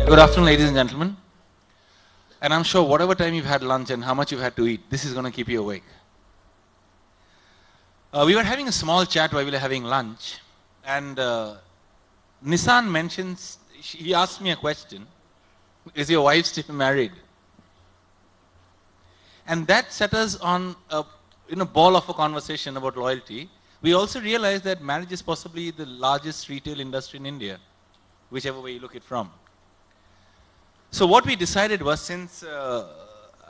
Good afternoon, ladies and gentlemen. And I'm sure whatever time you've had lunch and how much you've had to eat, this is going to keep you awake. We were having a small chat while we were having lunch, and Nissan mentions, he asked me a question, is your wife still married? And that set us on a ball of a conversation about loyalty. We also realized that marriage is possibly the largest retail industry in India, whichever way you look it from. So what we decided was, since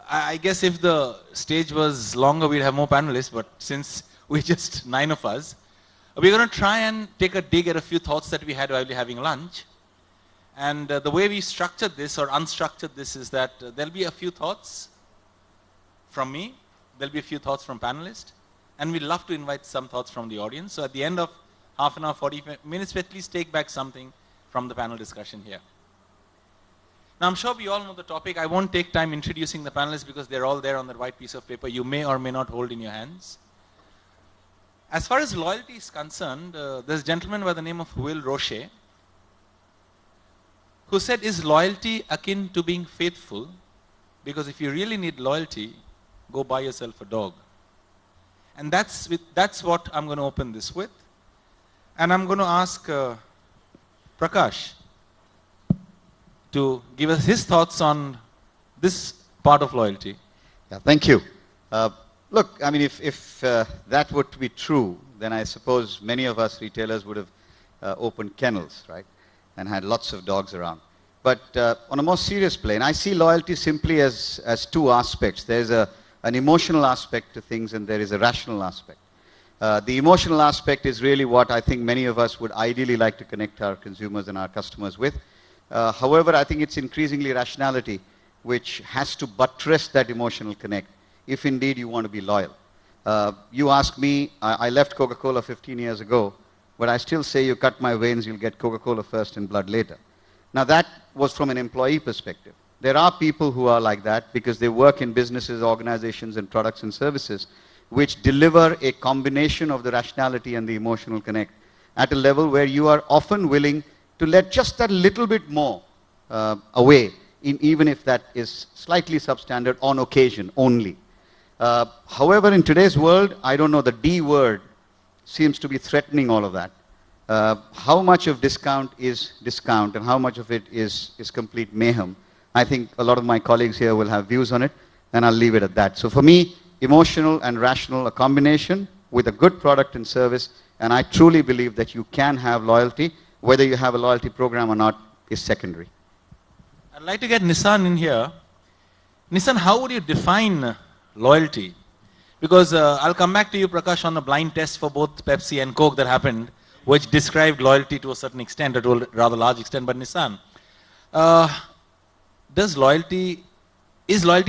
I guess if the stage was longer, we'd have more panelists, but since we're just 9 of us, we're going to try and take a dig at a few thoughts that we had while we were having lunch. And the way we structured this or unstructured this is that there'll be a few thoughts from me, there'll be a few thoughts from panelists, and we'd love to invite some thoughts from the audience. So at the end of half an hour, 40 minutes, we at least take back something from the panel discussion here. Now, I'm sure we all know the topic. I won't take time introducing the panelists because they're all there on that white piece of paper you may or may not hold in your hands. As far as loyalty is concerned, there's a gentleman by the name of Will Roche who said, is loyalty akin to being faithful? Because if you really need loyalty, go buy yourself a dog. And that's what I'm going to open this with. And I'm going to ask Prakash to give us his thoughts on this part of loyalty. Yeah, thank you. Look, I mean, if that were to be true, then I suppose many of us retailers would have opened kennels, right, and had lots of dogs around. But on a more serious plane, I see loyalty simply as two aspects. There's an emotional aspect to things, and there is a rational aspect. The emotional aspect is really what I think many of us would ideally like to connect our consumers and our customers with. However, I think it's increasingly rationality which has to buttress that emotional connect, if indeed you want to be loyal. You ask me, I left Coca-Cola 15 years ago, but I still say you cut my veins, you'll get Coca-Cola first and blood later. Now that was from an employee perspective. There are people who are like that because they work in businesses, organizations, and products and services which deliver a combination of the rationality and the emotional connect at a level where you are often willing to let just that little bit more away, even if that is slightly substandard on occasion only. However, in today's world, I don't know, the D word seems to be threatening all of that. How much of discount is discount and how much of it is complete mayhem? I think a lot of my colleagues here will have views on it, and I'll leave it at that. So for me, emotional and rational, a combination with a good product and service, and I truly believe that you can have loyalty. Whether you have a loyalty program or not is secondary. I'd like to get Nissan in here. Nissan, how would you define loyalty? Because I'll come back to you, Prakash, on a blind test for both Pepsi and Coke that happened, which described loyalty to a certain extent, or to a rather large extent. But Nissan, is loyalty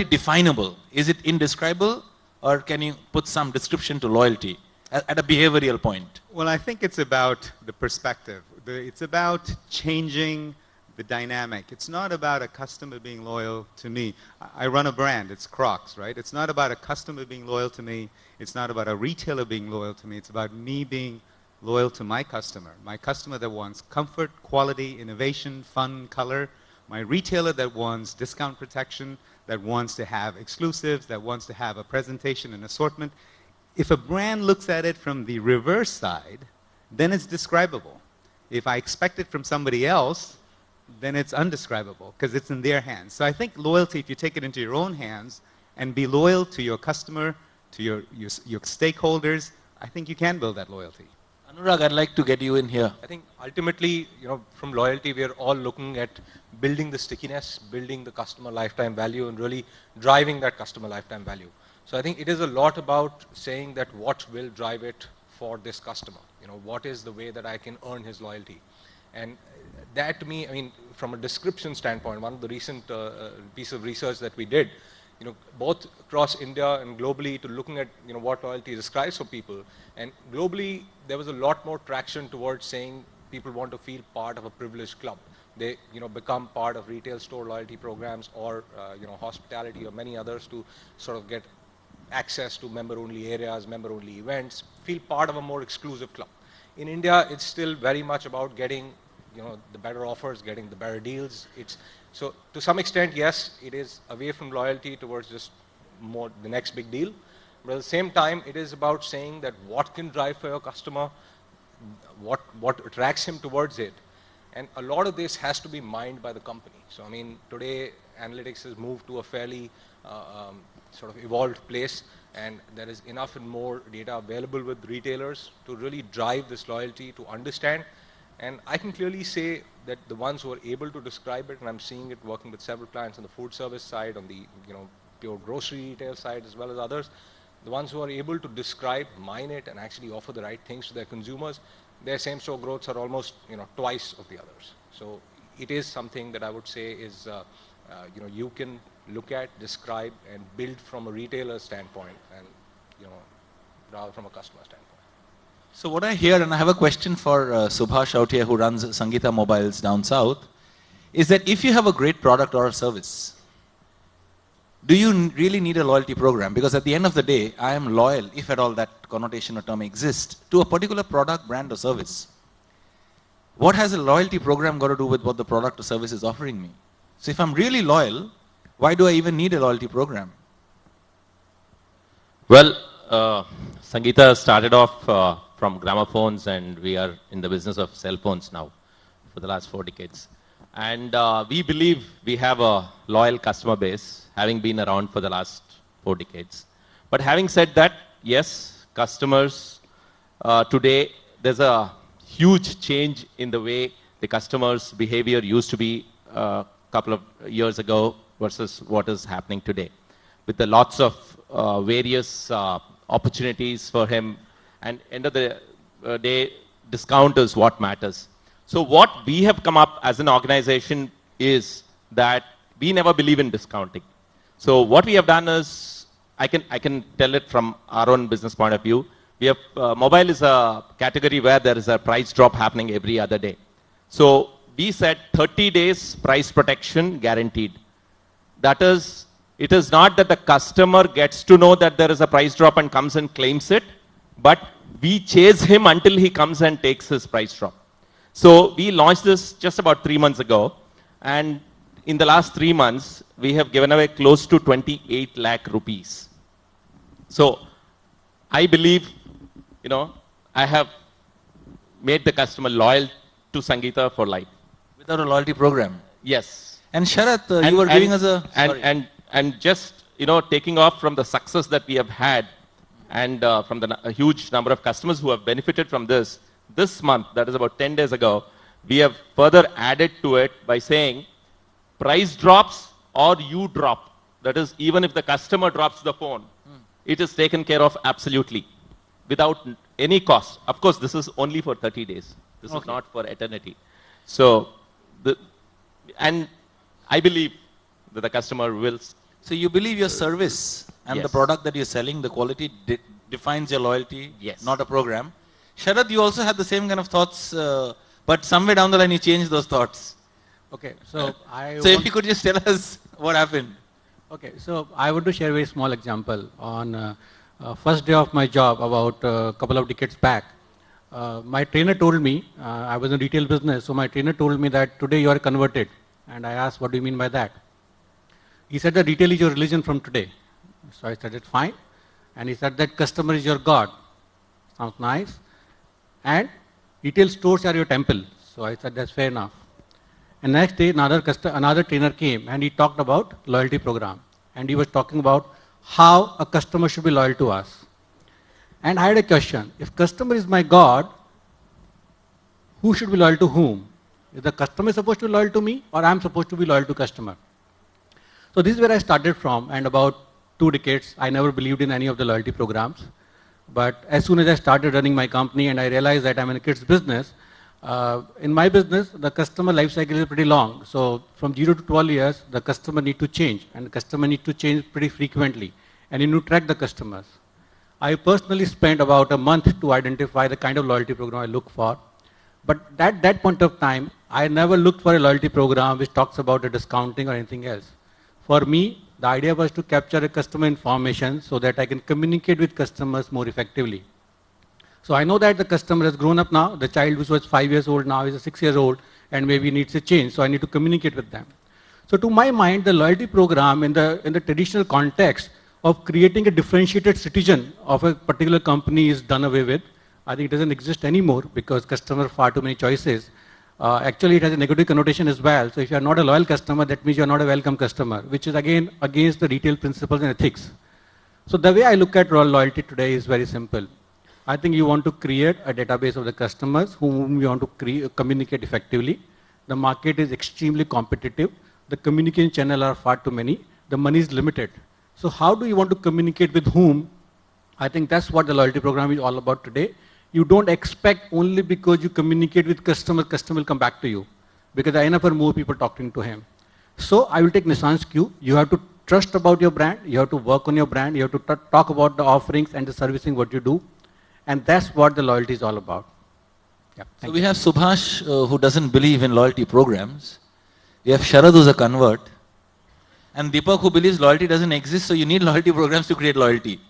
definable? Is it indescribable? Or can you put some description to loyalty at a behavioral point? Well, I think it's about the perspective. It's about changing the dynamic. It's not about a customer being loyal to me. I run a brand, it's Crocs, right? It's not about a customer being loyal to me. It's not about a retailer being loyal to me. It's about me being loyal to my customer that wants comfort, quality, innovation, fun, color. My retailer that wants discount protection, that wants to have exclusives, that wants to have a presentation and assortment. If a brand looks at it from the reverse side, then it's describable. If I expect it from somebody else, then it's undescribable because it's in their hands. So I think loyalty, if you take it into your own hands and be loyal to your customer, to your stakeholders, I think you can build that loyalty. Anurag, I'd like to get you in here. I think ultimately, from loyalty, we are all looking at building the stickiness, building the customer lifetime value, and really driving that customer lifetime value. So I think it is a lot about saying that what will drive it for this customer. What is the way that I can earn his loyalty? And that to me, I mean, from a description standpoint, one of the recent piece of research that we did, both across India and globally, to looking at what loyalty describes for people. And globally, there was a lot more traction towards saying people want to feel part of a privileged club. They become part of retail store loyalty programs or hospitality or many others to sort of get access to member-only areas, member-only events, feel part of a more exclusive club. In India, it's still very much about getting the better offers, getting the better deals. It's So to some extent, yes, it is away from loyalty towards just more the next big deal. But at the same time, it is about saying that what can drive for your customer, what attracts him towards it. And a lot of this has to be mined by the company. So I mean, today analytics has moved to a fairly sort of evolved place, and there is enough and more data available with retailers to really drive this loyalty, to understand. And I can clearly say that the ones who are able to describe it, and I'm seeing it working with several clients on the food service side, on the pure grocery retail side, as well as others, the ones who are able to describe, mine it, and actually offer the right things to their consumers, their same-store growths are almost twice of the others. So it is something that I would say is you can look at, describe, and build from a retailer standpoint, and rather from a customer standpoint. So what I hear, and I have a question for Subhash out here who runs Sangeeta Mobiles down south, is that if you have a great product or a service, do you really need a loyalty program? Because at the end of the day, I am loyal, if at all that connotation or term exists, to a particular product, brand or service. What has a loyalty program got to do with what the product or service is offering me? So if I'm really loyal, why do I even need a loyalty program? Well, Sangeeta started off from gramophones, and we are in the business of cell phones now for the last 4 decades. And we believe we have a loyal customer base, having been around for the last 4 decades. But having said that, yes, customers today, there's a huge change in the way the customer's behavior used to be a couple of years ago versus what is happening today. With the lots of various opportunities for him, and end of the day, discount is what matters. So what we have come up as an organization is that we never believe in discounting. So what we have done is, I can tell it from our own business point of view. We have mobile is a category where there is a price drop happening every other day. So we said 30 days price protection guaranteed. That is, it is not that the customer gets to know that there is a price drop and comes and claims it, but we chase him until he comes and takes his price drop. So we launched this just about 3 months ago, and in the last 3 months, we have given away close to 28 lakh rupees. So I believe, I have made the customer loyal to Sangeeta for life. Without a loyalty program? Yes. And Sharath, you were giving us a... And just, taking off from the success that we have had, and from a huge number of customers who have benefited from this month, that is about 10 days ago, we have further added to it by saying, price drops or you drop. That is, even if the customer drops the phone, it is taken care of absolutely, without any cost. Of course, this is only for 30 days. This is not for eternity. So, and I believe that the customer will... So you believe your service and the product that you're selling, the quality defines your loyalty, not a program. Sharath, you also had the same kind of thoughts, but somewhere down the line you changed those thoughts. Okay, so if you could just tell us what happened. Okay, so I want to share a very small example. On first day of my job, about a couple of decades back, my trainer told me, I was in retail business, so my trainer told me that today you are converted. And I asked, what do you mean by that? He said that retail is your religion from today. So I said, it's fine. And he said that customer is your God. Sounds nice. And retail stores are your temple. So I said, that's fair enough. And next day, another trainer came and he talked about loyalty program. And he was talking about how a customer should be loyal to us. And I had a question. If customer is my God, who should be loyal to whom? Is the customer supposed to be loyal to me, or I am supposed to be loyal to customer? So this is where I started from, and about 2 decades, I never believed in any of the loyalty programs. But as soon as I started running my company and I realized that I'm in a kids business, in my business, the customer life cycle is pretty long. So from 0 to 12 years, the customer need to change, and the customer need to change pretty frequently. And you need to track the customers. I personally spent about a month to identify the kind of loyalty program I look for. But at that point of time, I never looked for a loyalty program which talks about a discounting or anything else. For me, the idea was to capture a customer information so that I can communicate with customers more effectively. So I know that the customer has grown up now. The child who was 5 years old now is 6 years old and maybe needs a change. So I need to communicate with them. So to my mind, the loyalty program in the traditional context of creating a differentiated citizen of a particular company is done away with. I think it doesn't exist anymore because customer far too many choices. Actually, it has a negative connotation as well. So if you are not a loyal customer, that means you are not a welcome customer, which is again against the retail principles and ethics. So the way I look at loyalty today is very simple. I think you want to create a database of the customers whom you want to communicate effectively. The market is extremely competitive. The communication channels are far too many. The money is limited. So how do you want to communicate with whom? I think that's what the loyalty program is all about today. You don't expect only because you communicate with customer will come back to you. Because there are enough or more people talking to him. So I will take Nissan's cue. You have to trust about your brand. You have to work on your brand. You have to talk about the offerings and the servicing what you do. And that's what the loyalty is all about. Yeah, so we have Subhash who doesn't believe in loyalty programs. We have Sharad who's a convert. And Deepak who believes loyalty doesn't exist, so you need loyalty programs to create loyalty.